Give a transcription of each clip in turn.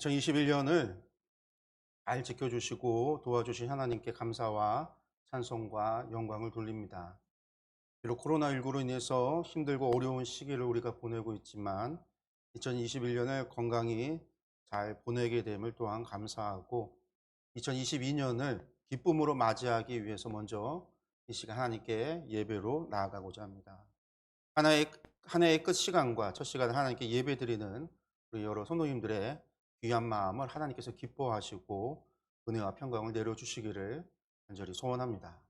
2021년을 잘 지켜주시고 도와주신 하나님께 감사와 찬송과 영광을 돌립니다. 비록 코로나19로 인해서 힘들고 어려운 시기를 우리가 보내고 있지만 2021년을 건강히 잘 보내게 됨을 또한 감사하고 2022년을 기쁨으로 맞이하기 위해서 먼저 이 시간 하나님께 예배로 나아가고자 합니다. 한 해의 끝 시간과 첫 시간을 하나님께 예배드리는 우리 여러 성도님들의 귀한 마음을 하나님께서 기뻐하시고 은혜와 평강을 내려주시기를 간절히 소원합니다.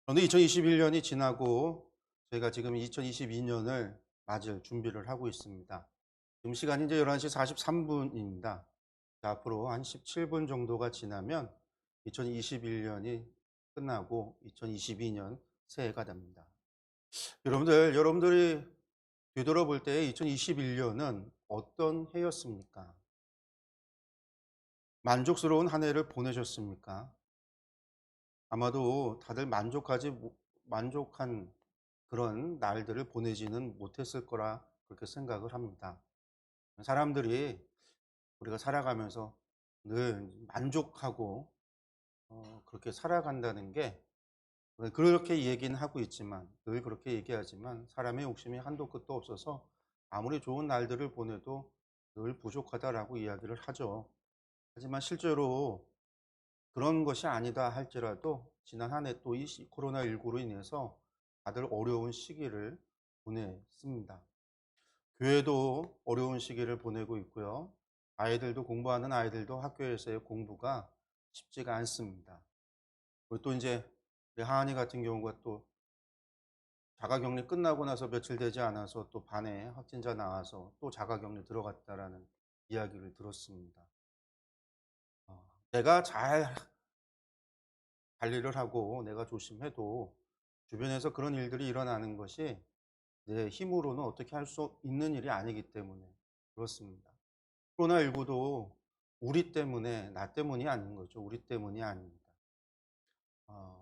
그런데 2021년이 지나고 저희가 지금 2022년을 맞을 준비를 하고 있습니다. 지금 시간이 이제 11시 43분입니다. 앞으로 한 17분 정도가 지나면 2021년이 끝나고 2022년 새해가 됩니다. 여러분들이 되돌아볼 때 2021년은 어떤 해였습니까? 만족스러운 한 해를 보내셨습니까? 아마도 다들 만족한 그런 날들을 보내지는 못했을 거라 그렇게 생각을 합니다. 사람들이 우리가 살아가면서 늘 만족하고 그렇게 살아간다는 게 그렇게 얘기는 하고 있지만 늘 그렇게 얘기하지만 사람의 욕심이 한도 끝도 없어서 아무리 좋은 날들을 보내도 늘 부족하다라고 이야기를 하죠. 하지만 실제로 그런 것이 아니다 할지라도 지난 한 해 또 이 코로나19로 인해서 다들 어려운 시기를 보냈습니다. 교회도 어려운 시기를 보내고 있고요. 공부하는 아이들도 학교에서의 공부가 쉽지가 않습니다. 그리고 또 이제 우리 하은이 같은 경우가 또 자가격리 끝나고 나서 며칠 되지 않아서 또 반에 확진자 나와서 또 자가격리 들어갔다라는 이야기를 들었습니다. 내가 잘 관리를 하고 내가 조심해도 주변에서 그런 일들이 일어나는 것이 내 힘으로는 어떻게 할 수 있는 일이 아니기 때문에 그렇습니다. 코로나19도 우리 때문에, 나 때문이 아닌 거죠. 우리 때문이 아닙니다.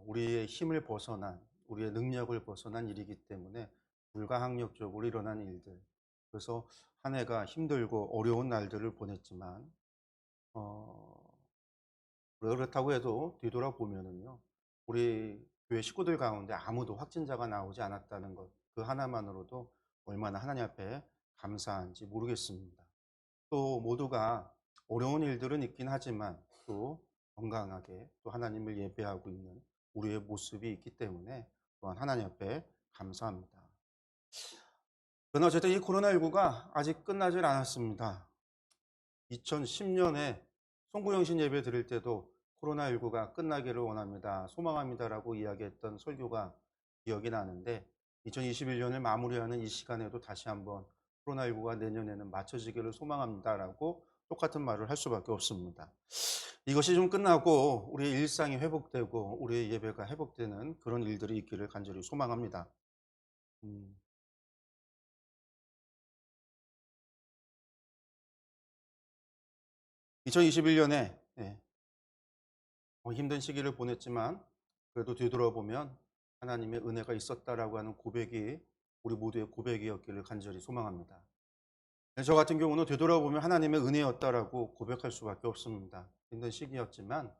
우리의 힘을 벗어난, 우리의 능력을 벗어난 일이기 때문에 불가항력적으로 일어난 일들. 그래서 한 해가 힘들고 어려운 날들을 보냈지만, 어, 그렇다고 해도 뒤돌아보면은요, 우리 교회 식구들 가운데 아무도 확진자가 나오지 않았다는 것, 그 하나만으로도 얼마나 하나님 앞에 감사한지 모르겠습니다. 또 모두가 어려운 일들은 있긴 하지만 또 건강하게 또 하나님을 예배하고 있는 우리의 모습이 있기 때문에 또한 하나님 앞에 감사합니다. 그러나 어쨌든 이 코로나19가 아직 끝나질 않았습니다. 2010년에 송구영신 예배 드릴 때도 코로나19가 끝나기를 원합니다. 소망합니다라고 이야기했던 설교가 기억이 나는데 2021년을 마무리하는 이 시간에도 다시 한번 코로나19가 내년에는 맞춰지기를 소망합니다라고 똑같은 말을 할 수밖에 없습니다. 이것이 좀 끝나고 우리의 일상이 회복되고 우리의 예배가 회복되는 그런 일들이 있기를 간절히 소망합니다. 2021년에 힘든 시기를 보냈지만 그래도 뒤돌아보면 하나님의 은혜가 있었다라고 하는 고백이 우리 모두의 고백이었기를 간절히 소망합니다. 저 같은 경우는 되돌아보면 하나님의 은혜였다라고 고백할 수밖에 없습니다. 힘든 시기였지만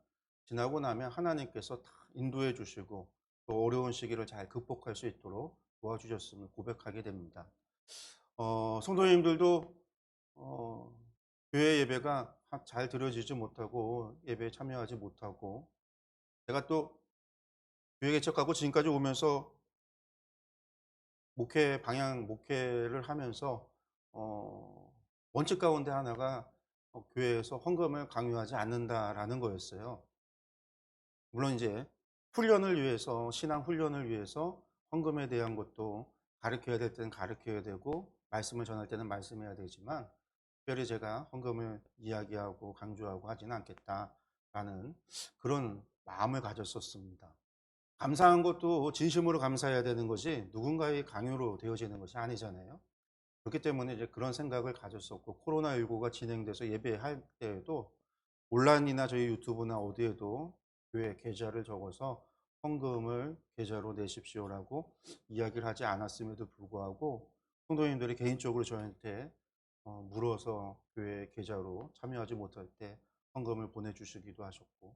지나고 나면 하나님께서 다 인도해 주시고 또 어려운 시기를 잘 극복할 수 있도록 도와주셨음을 고백하게 됩니다. 성도님들도 어, 교회 예배가 잘 드려지지 못하고 예배에 참여하지 못하고 제가 또 교회 개척하고 지금까지 오면서 목회를 하면서 어, 원칙 가운데 하나가 교회에서 헌금을 강요하지 않는다라는 거였어요. 물론 이제 신앙 훈련을 위해서 헌금에 대한 것도 가르쳐야 될 때는 가르쳐야 되고 말씀을 전할 때는 말씀해야 되지만 특별히 제가 헌금을 이야기하고 강조하고 하지는 않겠다라는 그런 마음을 가졌었습니다. 감사한 것도 진심으로 감사해야 되는 것이 누군가의 강요로 되어지는 것이 아니잖아요. 그렇기 때문에 이제 그런 생각을 가졌었고 코로나19가 진행돼서 예배할 때에도 온라인이나 저희 유튜브나 어디에도 교회 계좌를 적어서 헌금을 계좌로 내십시오라고 이야기를 하지 않았음에도 불구하고 성도님들이 개인적으로 저한테 물어서 교회 계좌로 참여하지 못할 때 헌금을 보내주시기도 하셨고,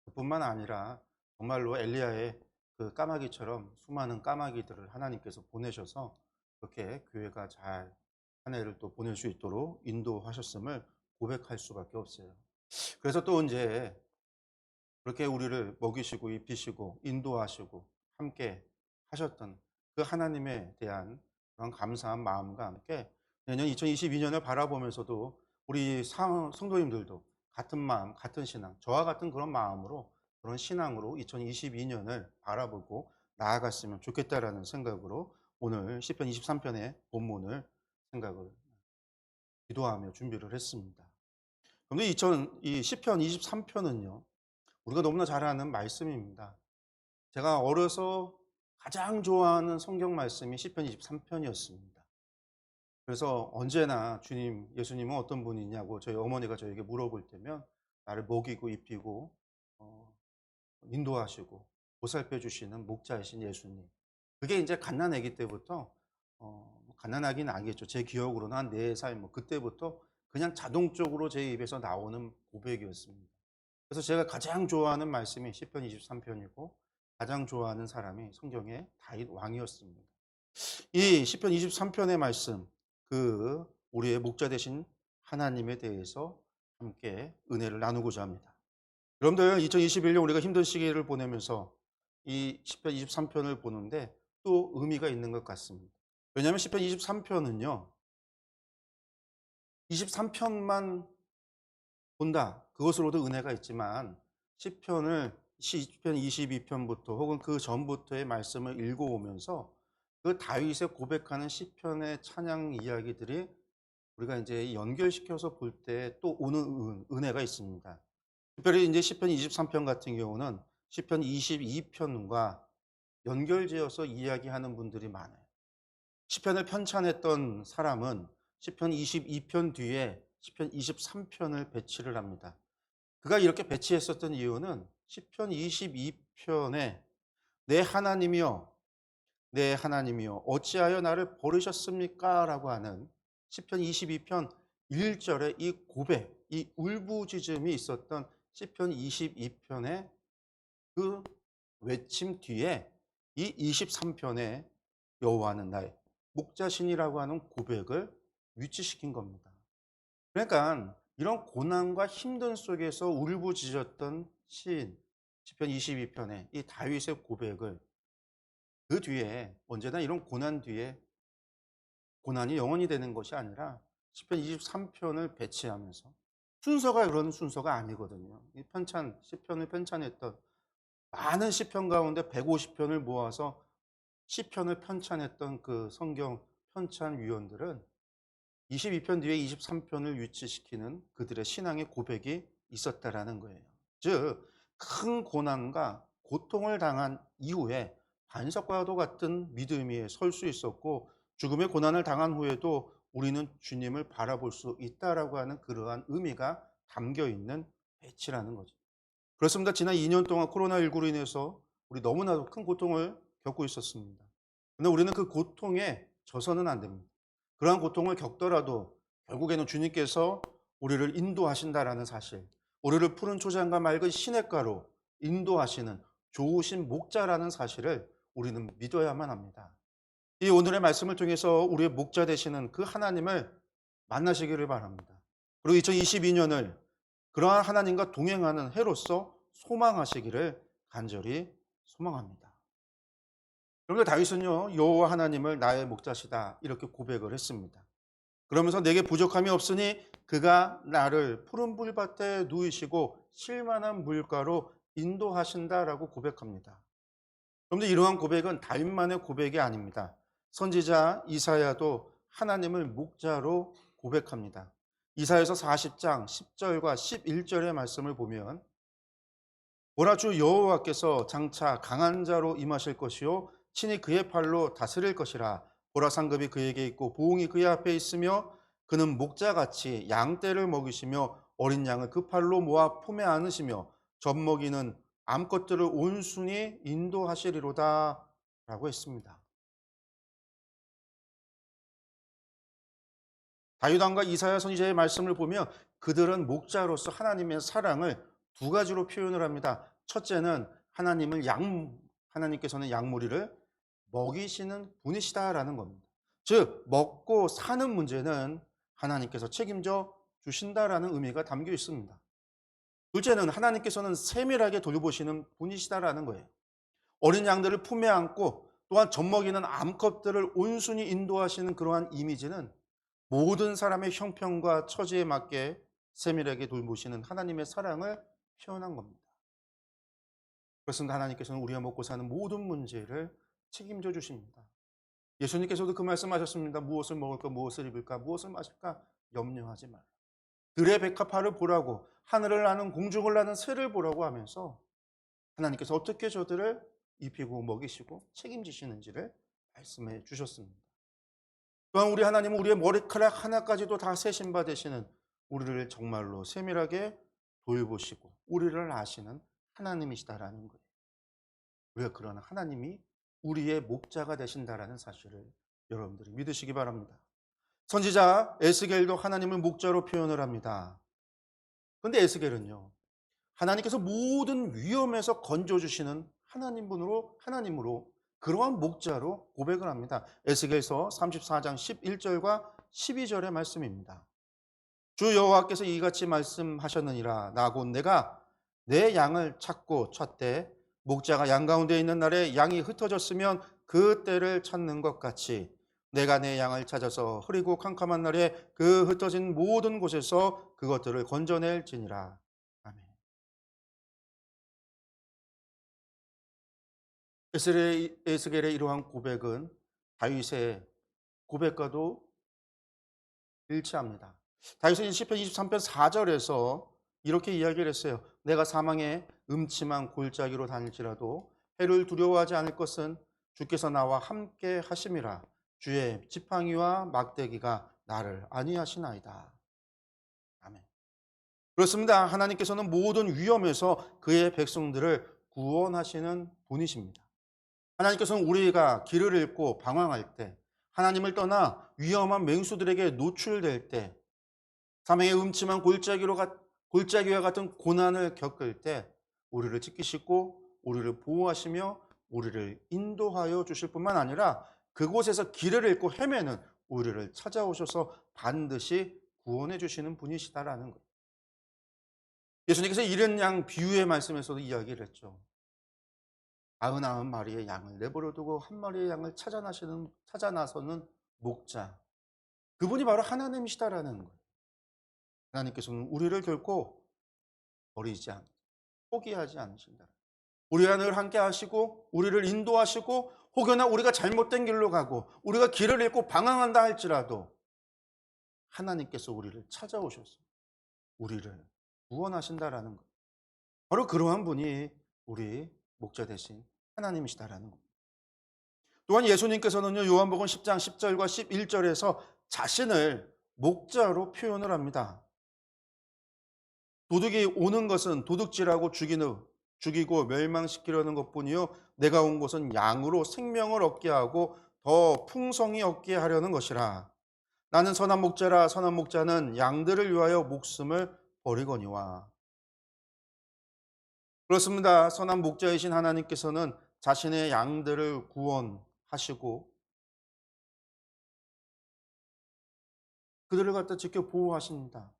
그뿐만 아니라 정말로 엘리야의 그 까마귀처럼 수많은 까마귀들을 하나님께서 보내셔서 그렇게 교회가 잘 한 해를 또 보낼 수 있도록 인도하셨음을 고백할 수밖에 없어요. 그래서 또 이제 그렇게 우리를 먹이시고 입히시고 인도하시고 함께 하셨던 그 하나님에 대한 그런 감사한 마음과 함께 내년 2022년을 바라보면서도 우리 성도님들도 같은 마음, 같은 신앙, 저와 같은 그런 마음으로 그런 신앙으로 2022년을 바라보고 나아갔으면 좋겠다라는 생각으로 오늘 시편 23편의 본문을 생각을 기도하며 준비를 했습니다. 그런데 이 시편 23편은요. 우리가 너무나 잘 아는 말씀입니다. 제가 어려서 가장 좋아하는 성경 말씀이 시편 23편이었습니다. 그래서 언제나 주님, 예수님은 어떤 분이냐고 저희 어머니가 저에게 물어볼 때면 나를 먹이고 입히고 어, 인도하시고 보살펴 주시는 목자이신 예수님. 그게 이제 갓난아기 때부터 갓난아기는 아니겠죠. 제 기억으로는 한 4살 그때부터 그냥 자동적으로 제 입에서 나오는 고백이었습니다. 그래서 제가 가장 좋아하는 말씀이 시편 23편이고 가장 좋아하는 사람이 성경의 다윗 왕이었습니다. 이 시편 23편의 말씀, 그 우리의 목자 되신 하나님에 대해서 함께 은혜를 나누고자 합니다. 여러분들 2021년 우리가 힘든 시기를 보내면서 이 시편 23편을 보는데 또 의미가 있는 것 같습니다. 왜냐하면 시편 23편은요. 23편만 본다. 그것으로도 은혜가 있지만 시편 22편부터 혹은 그 전부터의 말씀을 읽어오면서 그 다윗의 고백하는 시편의 찬양 이야기들이 우리가 이제 연결시켜서 볼 때 또 오는 은혜가 있습니다. 특별히 이제 시편 23편 같은 경우는 시편 22편과 연결지어서 이야기하는 분들이 많아요. 시편을 편찬했던 사람은 시편 22편 뒤에 시편 23편을 배치를 합니다. 그가 이렇게 배치했었던 이유는 시편 22편에 내 하나님이여 내 하나님이여 어찌하여 나를 버리셨습니까? 라고 하는 시편 22편 1절의 이 고백, 이 울부짖음이 있었던 시편 22편의 그 외침 뒤에 이 23편의 여호와는 나의 목자신이라고 하는 고백을 위치시킨 겁니다. 그러니까 이런 고난과 힘든 속에서 울부짖었던 시인 시편 22편의 이 다윗의 고백을 그 뒤에 언제나 이런 고난 뒤에 고난이 영원히 되는 것이 아니라 시편 23편을 배치하면서 순서가 그런 순서가 아니거든요. 이 시편을 편찬했던 많은 시편 가운데 150편을 모아서 시편을 편찬했던 그 성경 편찬 위원들은 22편 뒤에 23편을 위치시키는 그들의 신앙의 고백이 있었다라는 거예요. 즉, 큰 고난과 고통을 당한 이후에 반석과도 같은 믿음 위에 설 수 있었고 죽음의 고난을 당한 후에도 우리는 주님을 바라볼 수 있다라고 하는 그러한 의미가 담겨 있는 배치라는 거죠. 그렇습니다. 지난 2년 동안 코로나19로 인해서 우리 너무나도 큰 고통을 겪고 있었습니다. 근데 우리는 그 고통에 져서는 안 됩니다. 그러한 고통을 겪더라도 결국에는 주님께서 우리를 인도하신다라는 사실, 우리를 푸른 초장과 맑은 시냇가로 인도하시는 좋으신 목자라는 사실을 우리는 믿어야만 합니다. 이 오늘의 말씀을 통해서 우리의 목자 되시는 그 하나님을 만나시기를 바랍니다. 그리고 2022년을 그러한 하나님과 동행하는 해로서 소망하시기를 간절히 소망합니다. 그런데 다윗은요, 여호와 하나님을 나의 목자시다 이렇게 고백을 했습니다. 그러면서 내게 부족함이 없으니 그가 나를 푸른 불밭에 누이시고 쉴만한 물가로 인도하신다라고 고백합니다. 그런데 이러한 고백은 다윗만의 고백이 아닙니다. 선지자 이사야도 하나님을 목자로 고백합니다. 이사야서 40장 10절과 11절의 말씀을 보면 보라 주 여호와께서 장차 강한 자로 임하실 것이요 친히 그의 팔로 다스릴 것이라. 보라 상급이 그에게 있고 보응이 그의 앞에 있으며 그는 목자같이 양떼를 먹이시며 어린 양을 그 팔로 모아 품에 안으시며 젖먹이는 암컷들을 온순히 인도하시리로다 라고 했습니다. 다윗 왕과 이사야 선지자의 말씀을 보면 그들은 목자로서 하나님의 사랑을 두 가지로 표현을 합니다. 첫째는 하나님께서는 양무리를 먹이시는 분이시다라는 겁니다. 즉 먹고 사는 문제는 하나님께서 책임져 주신다라는 의미가 담겨 있습니다. 둘째는 하나님께서는 세밀하게 돌보시는 분이시다라는 거예요. 어린 양들을 품에 안고 또한 젖먹이는 암컷들을 온순히 인도하시는 그러한 이미지는 모든 사람의 형편과 처지에 맞게 세밀하게 돌보시는 하나님의 사랑을 표현한 겁니다. 그렇습니다. 하나님께서는 우리가 먹고 사는 모든 문제를 책임져 주십니다. 예수님께서도 그 말씀하셨습니다. 무엇을 먹을까, 무엇을 입을까, 무엇을 마실까 염려하지 말라. 들의 백합화를 보라고, 하늘을 나는 공중을 나는 새를 보라고 하면서 하나님께서 어떻게 저들을 입히고 먹이시고 책임지시는지를 말씀해 주셨습니다. 또한 우리 하나님은 우리의 머리카락 하나까지도 다 세신 바 되시는, 우리를 정말로 세밀하게 돌보시고 우리를 아시는 하나님이시다라는 거예요. 우리가 그러나 하나님이 우리의 목자가 되신다라는 사실을 여러분들이 믿으시기 바랍니다. 선지자 에스겔도 하나님을 목자로 표현을 합니다. 그런데 에스겔은요, 하나님께서 모든 위험에서 건져주시는 하나님으로 그러한 목자로 고백을 합니다. 에스겔서 34장 11절과 12절의 말씀입니다. 주 여호와께서 이같이 말씀하셨느니라. 나 곧 내가 내 양을 찾고 찾되 목자가 양 가운데 있는 날에 양이 흩어졌으면 그 때를 찾는 것 같이 내가 내 양을 찾아서 흐리고 캄캄한 날에 그 흩어진 모든 곳에서 그것들을 건져낼지니라. 아멘. 에스겔의 이러한 고백은 다윗의 고백과도 일치합니다. 다윗은 시편 23편 4절에서 이렇게 이야기를 했어요. 내가 사망의 음침한 골짜기로 다닐지라도 해를 두려워하지 않을 것은 주께서 나와 함께 하심이라. 주의 지팡이와 막대기가 나를 안위하시나이다. 아멘. 그렇습니다. 하나님께서는 모든 위험에서 그의 백성들을 구원하시는 분이십니다. 하나님께서는 우리가 길을 잃고 방황할 때, 하나님을 떠나 위험한 맹수들에게 노출될 때, 사망의 음침한 골짜기와 같은 고난을 겪을 때 우리를 지키시고 우리를 보호하시며 우리를 인도하여 주실 뿐만 아니라 그곳에서 길을 잃고 헤매는 우리를 찾아오셔서 반드시 구원해 주시는 분이시다라는 거예요. 예수님께서 이른 양 비유의 말씀에서도 이야기를 했죠. 99마리의 양을 내버려 두고 한 마리의 양을 찾아 나서는 목자. 그분이 바로 하나님이시다라는 거예요. 하나님께서는 우리를 결코 버리지 않고 포기하지 않으신다. 우리와 늘 함께 하시고 우리를 인도하시고 혹여나 우리가 잘못된 길로 가고 우리가 길을 잃고 방황한다 할지라도 하나님께서 우리를 찾아오셔서 우리를 구원하신다라는 것. 바로 그러한 분이 우리 목자 되신 하나님이시다라는 것. 또한 예수님께서는요, 요한복음 10장 10절과 11절에서 자신을 목자로 표현을 합니다. 도둑이 오는 것은 도둑질하고 죽이고 멸망시키려는 것뿐이요 내가 온 것은 양으로 생명을 얻게 하고 더 풍성히 얻게 하려는 것이라. 나는 선한 목자라. 선한 목자는 양들을 위하여 목숨을 버리거니와. 그렇습니다. 선한 목자이신 하나님께서는 자신의 양들을 구원하시고 그들을 갖다 지켜 보호하십니다.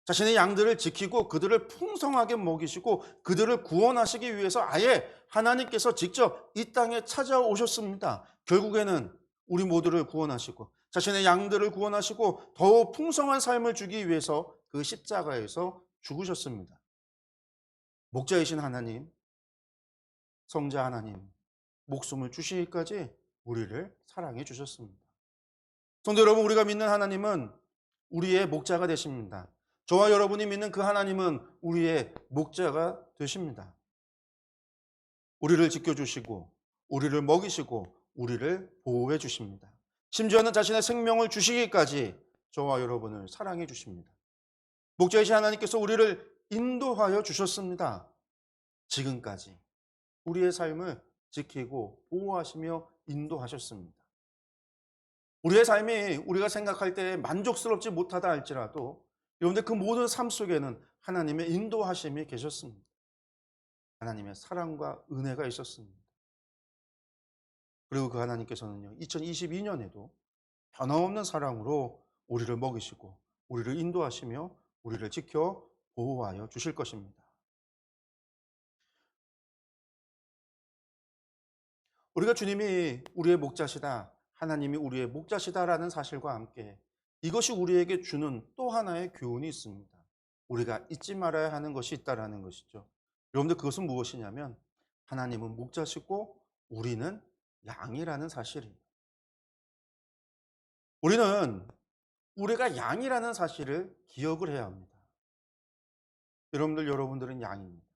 자신의 양들을 지키고 그들을 풍성하게 먹이시고 그들을 구원하시기 위해서 아예 하나님께서 직접 이 땅에 찾아오셨습니다. 결국에는 우리 모두를 구원하시고 자신의 양들을 구원하시고 더 풍성한 삶을 주기 위해서 그 십자가에서 죽으셨습니다. 목자이신 하나님, 성자 하나님, 목숨을 주시기까지 우리를 사랑해 주셨습니다. 성도 여러분, 우리가 믿는 하나님은 우리의 목자가 되십니다. 저와 여러분이 믿는 그 하나님은 우리의 목자가 되십니다. 우리를 지켜주시고 우리를 먹이시고 우리를 보호해 주십니다. 심지어는 자신의 생명을 주시기까지 저와 여러분을 사랑해 주십니다. 목자이신 하나님께서 우리를 인도하여 주셨습니다. 지금까지 우리의 삶을 지키고 보호하시며 인도하셨습니다. 우리의 삶이 우리가 생각할 때 만족스럽지 못하다 할지라도 여러분들 그 모든 삶 속에는 하나님의 인도하심이 계셨습니다. 하나님의 사랑과 은혜가 있었습니다. 그리고 그 하나님께서는요, 2022년에도 변함없는 사랑으로 우리를 먹이시고 우리를 인도하시며 우리를 지켜 보호하여 주실 것입니다. 우리가 주님이 우리의 목자시다, 하나님이 우리의 목자시다라는 사실과 함께 이것이 우리에게 주는 또 하나의 교훈이 있습니다. 우리가 잊지 말아야 하는 것이 있다라는 것이죠. 여러분들 그것은 무엇이냐면 하나님은 목자시고 우리는 양이라는 사실이에요. 우리는 우리가 양이라는 사실을 기억을 해야 합니다. 여러분들은 양입니다.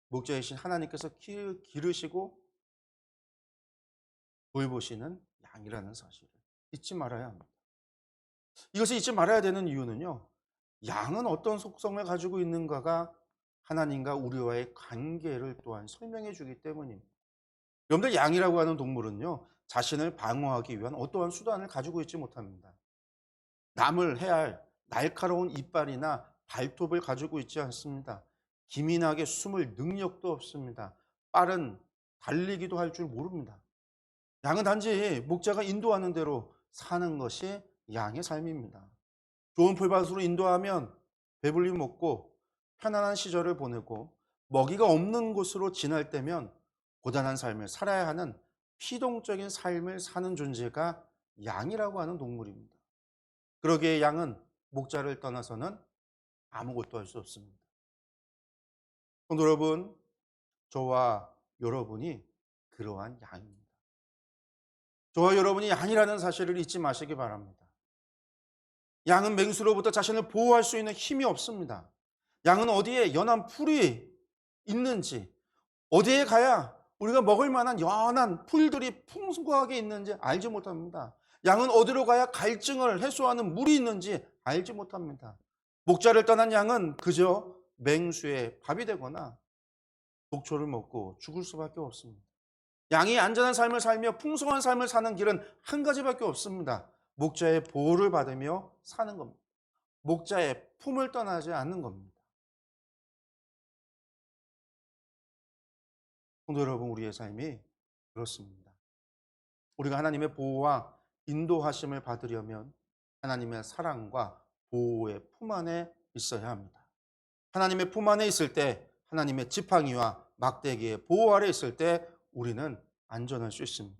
목자이신 하나님께서 기르시고 돌보시는 양이라는 사실을 잊지 말아야 합니다. 이것을 잊지 말아야 되는 이유는요, 양은 어떤 속성을 가지고 있는가가 하나님과 우리와의 관계를 또한 설명해 주기 때문입니다. 여러분들 양이라고 하는 동물은요, 자신을 방어하기 위한 어떠한 수단을 가지고 있지 못합니다. 남을 해할 날카로운 이빨이나 발톱을 가지고 있지 않습니다. 기민하게 숨을 능력도 없습니다. 빠른 달리기도 할 줄 모릅니다. 양은 단지 목자가 인도하는 대로 사는 것이 양의 삶입니다. 좋은 풀밭으로 인도하면 배불리 먹고 편안한 시절을 보내고, 먹이가 없는 곳으로 지날 때면 고단한 삶을 살아야 하는 피동적인 삶을 사는 존재가 양이라고 하는 동물입니다. 그러기에 양은 목자를 떠나서는 아무것도 할 수 없습니다. 성도 여러분, 저와 여러분이 그러한 양입니다. 저와 여러분이 양이라는 사실을 잊지 마시기 바랍니다. 양은 맹수로부터 자신을 보호할 수 있는 힘이 없습니다. 양은 어디에 연한 풀이 있는지, 어디에 가야 우리가 먹을 만한 연한 풀들이 풍부하게 있는지 알지 못합니다. 양은 어디로 가야 갈증을 해소하는 물이 있는지 알지 못합니다. 목자를 떠난 양은 그저 맹수의 밥이 되거나 독초를 먹고 죽을 수밖에 없습니다. 양이 안전한 삶을 살며 풍성한 삶을 사는 길은 한 가지밖에 없습니다. 목자의 보호를 받으며 사는 겁니다. 목자의 품을 떠나지 않는 겁니다. 성도 여러분, 우리의 삶이 그렇습니다. 우리가 하나님의 보호와 인도하심을 받으려면 하나님의 사랑과 보호의 품 안에 있어야 합니다. 하나님의 품 안에 있을 때, 하나님의 지팡이와 막대기의 보호 아래 있을 때 우리는 안전할 수 있습니다.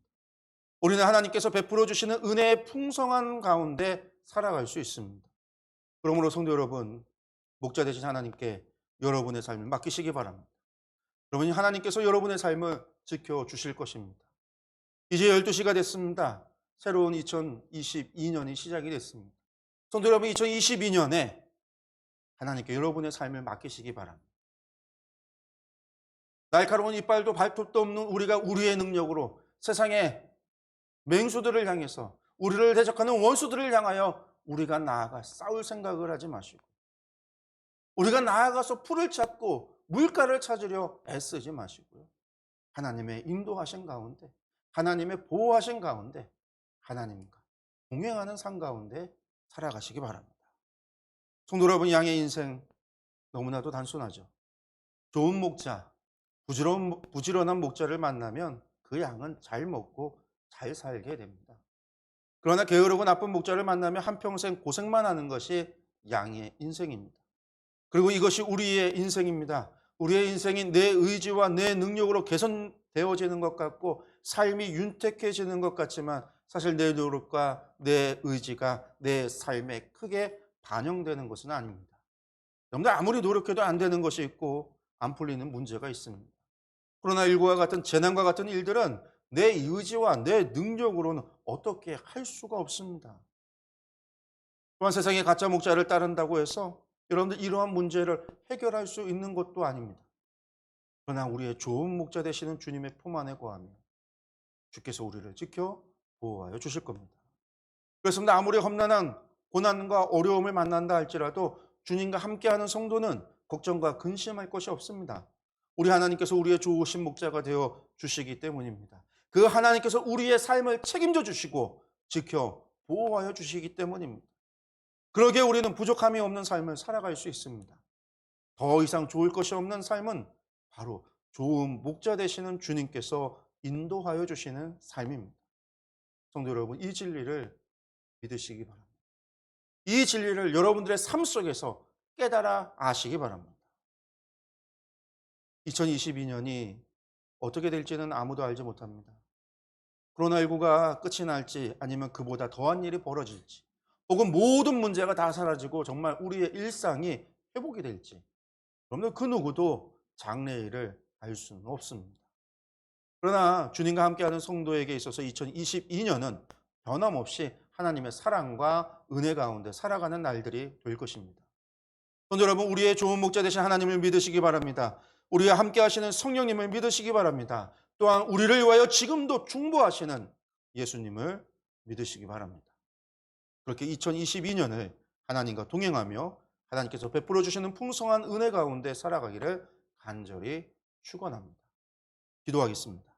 우리는 하나님께서 베풀어 주시는 은혜의 풍성한 가운데 살아갈 수 있습니다. 그러므로 성도 여러분, 목자 되신 하나님께 여러분의 삶을 맡기시기 바랍니다. 여러분이 하나님께서 여러분의 삶을 지켜주실 것입니다. 이제 12시가 됐습니다. 새로운 2022년이 시작이 됐습니다. 성도 여러분, 2022년에 하나님께 여러분의 삶을 맡기시기 바랍니다. 날카로운 이빨도 발톱도 없는 우리가 우리의 능력으로 세상의 맹수들을 향해서, 우리를 대적하는 원수들을 향하여 우리가 나아가 싸울 생각을 하지 마시고, 우리가 나아가서 풀을 찾고 물가를 찾으려 애쓰지 마시고요. 하나님의 인도하신 가운데, 하나님의 보호하신 가운데, 하나님과 동행하는 삶 가운데 살아가시기 바랍니다. 성도 여러분, 양의 인생 너무나도 단순하죠. 좋은 목자, 부지런한 목자를 만나면 그 양은 잘 먹고 잘 살게 됩니다. 그러나 게으르고 나쁜 목자를 만나면 한평생 고생만 하는 것이 양의 인생입니다. 그리고 이것이 우리의 인생입니다. 우리의 인생이 내 의지와 내 능력으로 개선되어지는 것 같고 삶이 윤택해지는 것 같지만 사실 내 노력과 내 의지가 내 삶에 크게 반영되는 것은 아닙니다. 여러분들 아무리 노력해도 안 되는 것이 있고 안 풀리는 문제가 있습니다. 코로나19와 같은 재난과 같은 일들은 내 의지와 내 능력으로는 어떻게 할 수가 없습니다. 또한 세상의 가짜 목자를 따른다고 해서 여러분들 이러한 문제를 해결할 수 있는 것도 아닙니다. 그러나 우리의 좋은 목자 되시는 주님의 품 안에 거하며 주께서 우리를 지켜 보호하여 주실 겁니다. 그렇습니다. 아무리 험난한 고난과 어려움을 만난다 할지라도 주님과 함께하는 성도는 걱정과 근심할 것이 없습니다. 우리 하나님께서 우리의 좋으신 목자가 되어 주시기 때문입니다. 그 하나님께서 우리의 삶을 책임져 주시고 지켜 보호하여 주시기 때문입니다. 그러기에 우리는 부족함이 없는 삶을 살아갈 수 있습니다. 더 이상 좋을 것이 없는 삶은 바로 좋은 목자 되시는 주님께서 인도하여 주시는 삶입니다. 성도 여러분, 이 진리를 믿으시기 바랍니다. 이 진리를 여러분들의 삶 속에서 깨달아 아시기 바랍니다. 2022년이 어떻게 될지는 아무도 알지 못합니다. 코로나19가 끝이 날지 아니면 그보다 더한 일이 벌어질지 혹은 모든 문제가 다 사라지고 정말 우리의 일상이 회복이 될지 여러분들 그 누구도 장래일을 알 수는 없습니다. 그러나 주님과 함께하는 성도에게 있어서 2022년은 변함없이 하나님의 사랑과 은혜 가운데 살아가는 날들이 될 것입니다. 성도 여러분, 우리의 좋은 목자 되신 하나님을 믿으시기 바랍니다. 우리와 함께 하시는 성령님을 믿으시기 바랍니다. 또한 우리를 위하여 지금도 중보하시는 예수님을 믿으시기 바랍니다. 그렇게 2022년을 하나님과 동행하며 하나님께서 베풀어 주시는 풍성한 은혜 가운데 살아가기를 간절히 축원합니다. 기도하겠습니다.